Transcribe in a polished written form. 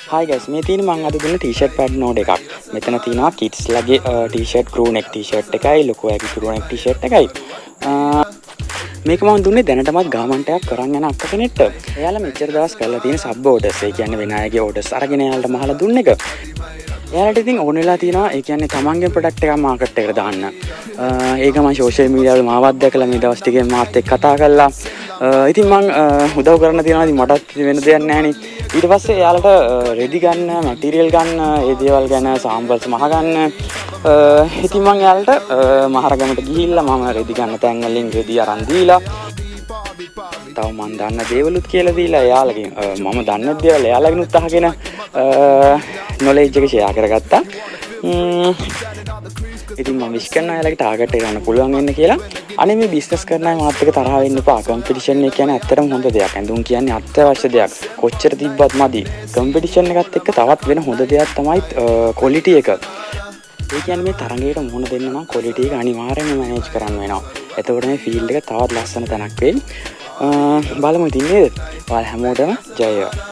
Hi guys, මේ තියෙන මම අද දුන්න t-shirt pad node එකක්. මෙතන තියෙනවා kids ලගේ t-shirt crew neck t-shirt එකයි ලොකු අයගේ crew neck t-shirt එකයි. මේක මම දුන්නේ දැනටමත් ගාමන්ට් එකක් කරන් යන අක්ක කෙනෙක්ට. එයාලා මෙච්චර දවස් කරලා තියෙන sub orders, ඒ කියන්නේ වෙන අයගේ orders අරගෙන එයාලට මහලා දුන්න එක. එයාලට ඉතින් ඕන වෙලා තියෙනවා, ඒ කියන්නේ තමන්ගේ product එකක් market එකට දාන්න. ඒක මම social media වල මාවත් දැකලා මේ දවස් ටිකේ මාත් එක්ක කතා කරලා ඉතින් මං උදව් කරන්න තියෙනවා. ඉතින් මටත් වෙන දෙයක් නැහැ නේ. ඊට පස්සේ එයාලට රෙදි ගන්න, මැටීරියල් ගන්න, ඒ දේවල් ගැන සාම්පල්ස් මහ ගන්න. ඉතින් මං එයාලට මහරගමට ගිහිල්ලා මම රෙදි ගන්න තැන් වලින් රෙදි අරන් දීලා තව මං දන්න දේවලුත් කියලා දීලා එයාලගෙන් මම දන්න දේවල් එයාලගෙනුත් අහගෙන නොලෙජ් එක ෂෙයා කරගත්තා. ඉතින් මම විශ් කරන අයලගේ ටාගට් එක ගන්න පුළුවන් වෙන්න කියලා. අනේ මේ බිස්නස් කරන අය මාත් එක්ක තරහ වෙන්න එපා. කම්පිටිෂන් එක කියන්නේ ඇත්තටම හොඳ දෙයක්. ඇඳුම් කියන්නේ අත්‍යවශ්‍ය දෙයක්. කොච්චර තිබ්බත් මදි. කම්පිටිෂන් එකත් එක්ක තවත් වෙන හොඳ දෙයක් තමයි ක්වොලිටි එක. ඒ කියන්නේ මේ තරඟයට මුහුණ දෙන්න නම් ක්වොලිටි එක අනිවාර්යයෙන්ම මැනේජ් කරන්න වෙනවා. එතකොට මේ ෆීල්ඩ් එක තවත් ලස්සන තැනක් වෙයි. බලමු ඉතින් නේද? ඔයාලා හැමෝටම ජය වේවා.